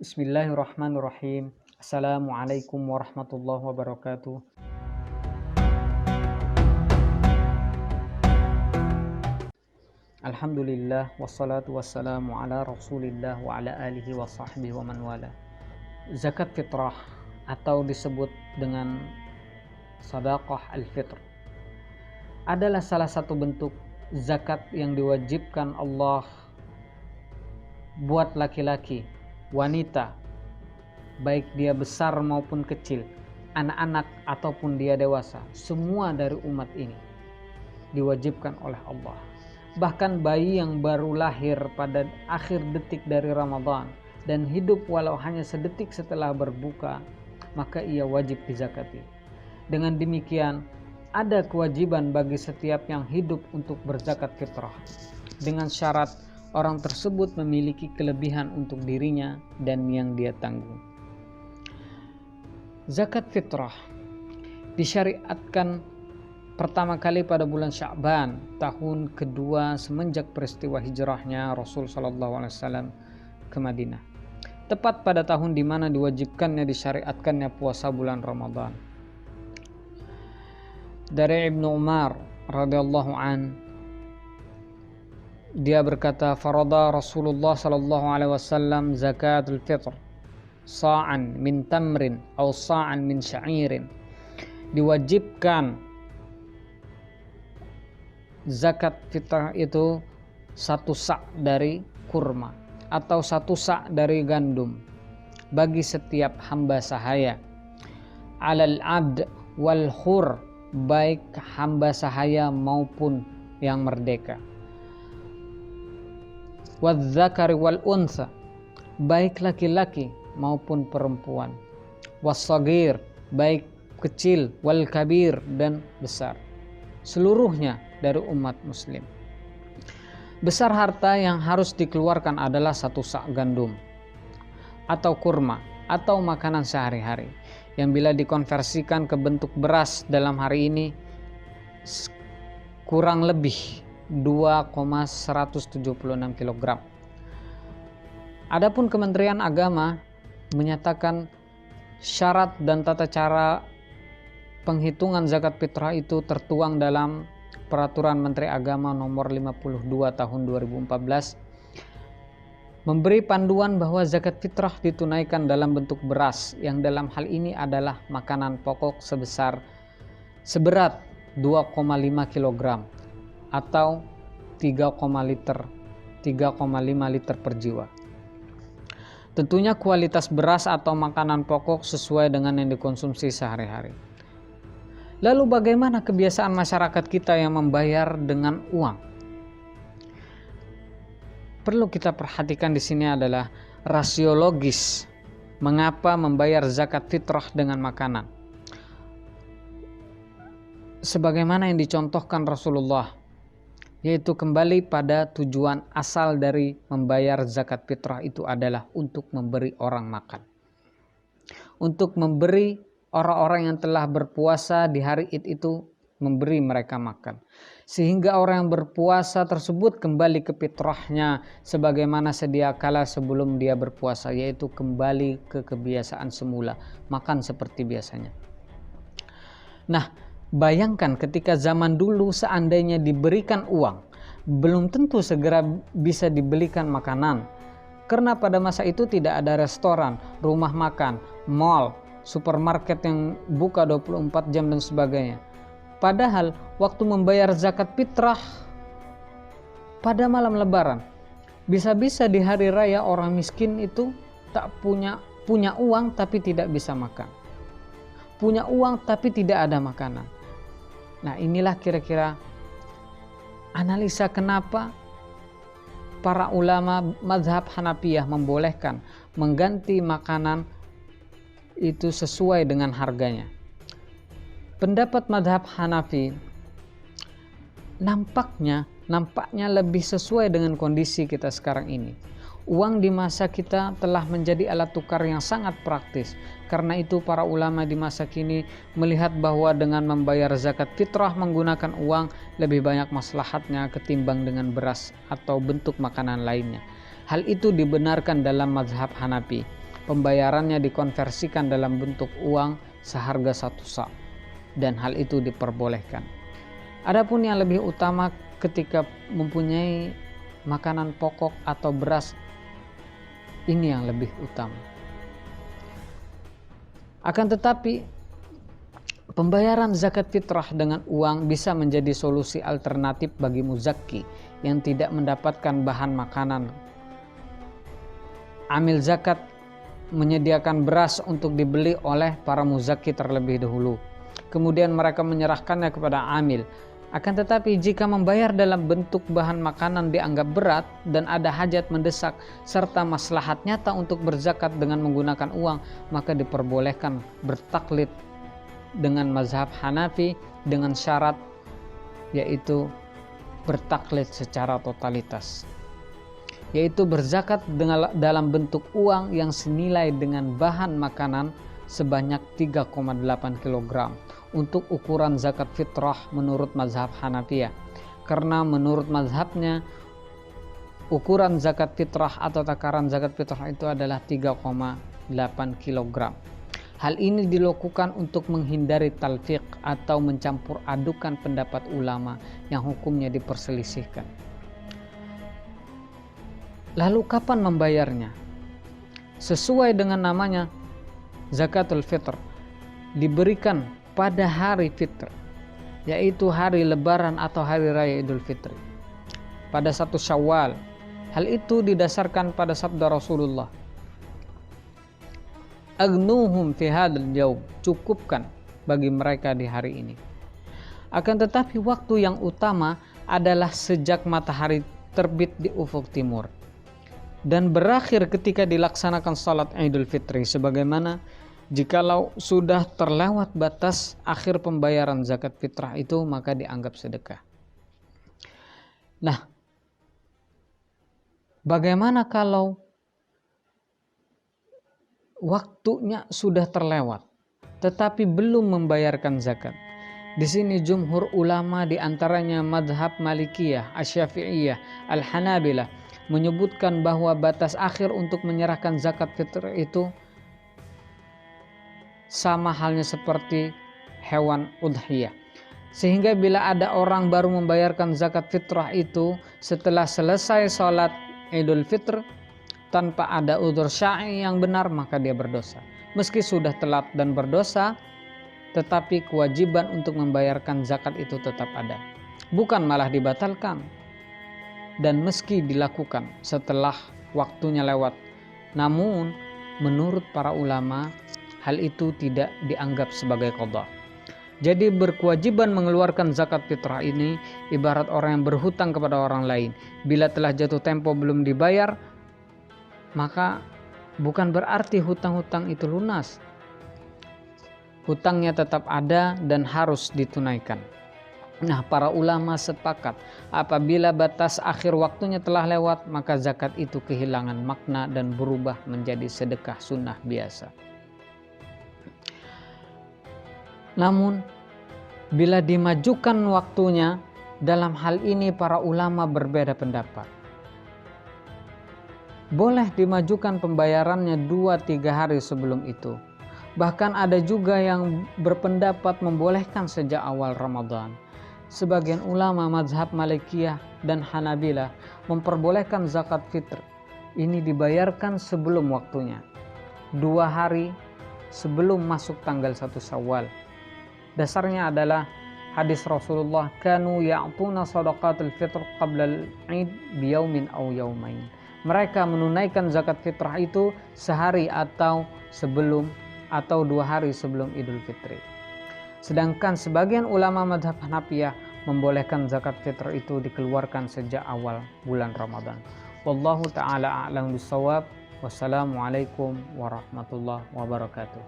Bismillahirrahmanirrahim. Assalamualaikum warahmatullahi wabarakatuh. Alhamdulillah wassalatu wassalamu ala Rasulillah wa ala alihi wa sahbihi wa man wala. Zakat fitrah atau disebut dengan sedekah al-fitr adalah salah satu bentuk zakat yang diwajibkan Allah buat laki-laki, wanita, baik dia besar maupun kecil, anak-anak ataupun dia dewasa, semua dari umat ini diwajibkan oleh Allah. Bahkan bayi yang baru lahir pada akhir detik dari Ramadan dan hidup walau hanya sedetik setelah berbuka, maka ia wajib dizakati. Dengan demikian, ada kewajiban bagi setiap yang hidup untuk berzakat fitrah, dengan syarat orang tersebut memiliki kelebihan untuk dirinya dan yang dia tanggung. Zakat fitrah disyariatkan pertama kali pada bulan Sya'ban tahun kedua semenjak peristiwa hijrahnya Rasul SAW ke Madinah, tepat pada tahun di mana diwajibkannya disyariatkannya puasa bulan Ramadan. Dari Ibnu Umar radhiyallahu an, dia berkata, farada Rasulullah sallallahu alaihi wasallam zakatul fitr sa'an min tamrin atau sa'an min sya'irin. Diwajibkan zakat fitrah itu satu sa' dari kurma atau satu sa' dari gandum bagi setiap hamba sahaya, alal abd wal hur, baik hamba sahaya maupun yang merdeka, wadzakari wal unsa, baik laki-laki maupun perempuan, wassagir, baik kecil, wal kabir, dan besar, seluruhnya dari umat muslim. Besar harta yang harus dikeluarkan adalah satu sak gandum atau kurma atau makanan sehari-hari yang bila dikonversikan ke bentuk beras dalam hari ini kurang lebih 2,176 kg. Adapun Kementerian Agama menyatakan syarat dan tata cara penghitungan zakat fitrah itu tertuang dalam Peraturan Menteri Agama nomor 52 tahun 2014, memberi panduan bahwa zakat fitrah ditunaikan dalam bentuk beras yang dalam hal ini adalah makanan pokok seberat 2,5 kg atau 3,5 liter per jiwa. Tentunya kualitas beras atau makanan pokok sesuai dengan yang dikonsumsi sehari-hari. Lalu bagaimana kebiasaan masyarakat kita yang membayar dengan uang? Perlu kita perhatikan di sini adalah rasiologis mengapa membayar zakat fitrah dengan makanan. Sebagaimana yang dicontohkan Rasulullah, yaitu kembali pada tujuan asal dari membayar zakat fitrah itu adalah untuk memberi orang makan, untuk memberi orang-orang yang telah berpuasa di hari Id itu, memberi mereka makan, sehingga orang yang berpuasa tersebut kembali ke fitrahnya sebagaimana sedia kala sebelum dia berpuasa, yaitu kembali ke kebiasaan semula, makan seperti biasanya. Nah, bayangkan ketika zaman dulu seandainya diberikan uang, belum tentu segera bisa dibelikan makanan, karena pada masa itu tidak ada restoran, rumah makan, mall, supermarket yang buka 24 jam dan sebagainya. Padahal waktu membayar zakat fitrah pada malam lebaran, bisa-bisa di hari raya orang miskin itu tak punya uang tapi tidak bisa makan, punya uang tapi tidak ada makanan. Nah, inilah kira-kira analisa kenapa para ulama mazhab Hanafiyah membolehkan mengganti makanan itu sesuai dengan harganya. Pendapat mazhab Hanafi nampaknya lebih sesuai dengan kondisi kita sekarang ini. Uang di masa kita telah menjadi alat tukar yang sangat praktis. Karena itu para ulama di masa kini melihat bahwa dengan membayar zakat fitrah menggunakan uang lebih banyak maslahatnya ketimbang dengan beras atau bentuk makanan lainnya. Hal itu dibenarkan dalam mazhab Hanafi. pembayarannya dikonversikan dalam bentuk uang seharga 1 sa', dan hal itu diperbolehkan. Adapun yang lebih utama ketika mempunyai makanan pokok atau beras, ini yang lebih utama. Akan tetapi pembayaran zakat fitrah dengan uang bisa menjadi solusi alternatif bagi muzakki yang tidak mendapatkan bahan makanan. Amil zakat menyediakan beras untuk dibeli oleh para muzakki terlebih dahulu. Kemudian mereka menyerahkannya kepada amil. Akan tetapi jika membayar dalam bentuk bahan makanan dianggap berat dan ada hajat mendesak serta maslahat nyata untuk berzakat dengan menggunakan uang, maka diperbolehkan bertaklid dengan mazhab Hanafi dengan syarat, yaitu bertaklid secara totalitas, yaitu berzakat dalam bentuk uang yang senilai dengan bahan makanan sebanyak 3,8 kg untuk ukuran zakat fitrah menurut mazhab Hanafiyah, karena menurut mazhabnya ukuran zakat fitrah atau takaran zakat fitrah itu adalah 3,8 kg. Hal ini dilakukan untuk menghindari talfiq atau mencampur adukan pendapat ulama yang hukumnya diperselisihkan. Lalu kapan membayarnya? Sesuai dengan namanya, zakatul fitr diberikan pada hari fitr, yaitu hari lebaran atau hari raya Idul Fitri, pada 1 Syawal. Hal itu didasarkan pada sabda Rasulullah, agnuhum fi hadzal yaum, cukupkan bagi mereka di hari ini. Akan tetapi waktu yang utama adalah sejak matahari terbit di ufuk timur dan berakhir ketika dilaksanakan salat Idul Fitri, sebagaimana jikalau sudah terlewat batas akhir pembayaran zakat fitrah itu, maka dianggap sedekah. Nah, bagaimana kalau waktunya sudah terlewat tetapi belum membayarkan zakat? Di sini jumhur ulama, di antaranya madhab Malikiyah, Asy-Syafi'iyah, Al-Hanabilah, menyebutkan bahwa batas akhir untuk menyerahkan zakat fitrah itu sama halnya seperti hewan udhiyah, sehingga bila ada orang baru membayarkan zakat fitrah itu setelah selesai sholat Idul Fitr tanpa ada udzur syar'i yang benar, maka dia berdosa. Meski sudah telat dan berdosa, tetapi kewajiban untuk membayarkan zakat itu tetap ada, bukan malah dibatalkan. Dan meski dilakukan setelah waktunya lewat, namun menurut para ulama hal itu tidak dianggap sebagai qadha. Jadi berkewajiban mengeluarkan zakat fitrah ini ibarat orang yang berhutang kepada orang lain. Bila telah jatuh tempo belum dibayar, maka bukan berarti hutang-hutang itu lunas. Hutangnya tetap ada dan harus ditunaikan. Nah, para ulama sepakat apabila batas akhir waktunya telah lewat, maka zakat itu kehilangan makna dan berubah menjadi sedekah sunnah biasa. Namun bila dimajukan waktunya, dalam hal ini para ulama berbeda pendapat. Boleh dimajukan pembayarannya 2-3 hari sebelum itu. Bahkan ada juga yang berpendapat membolehkan sejak awal Ramadan. Sebagian ulama mazhab Malikiyah dan Hanabilah memperbolehkan zakat fitr ini dibayarkan sebelum waktunya, 2 hari sebelum masuk tanggal 1 Syawal. Dasarnya adalah hadis Rasulullah, kanu ya'tuna shadaqatul fitr qabla al-'id biyaumin aw yaumain. Mereka menunaikan zakat fitrah itu sehari atau sebelum atau 2 hari sebelum Idul Fitri. Sedangkan sebagian ulama mazhab Hanafiyah membolehkan zakat fitr itu dikeluarkan sejak awal bulan Ramadan. Wallahu ta'ala a'lam bissawab. Wassalamualaikum warahmatullahi wabarakatuh.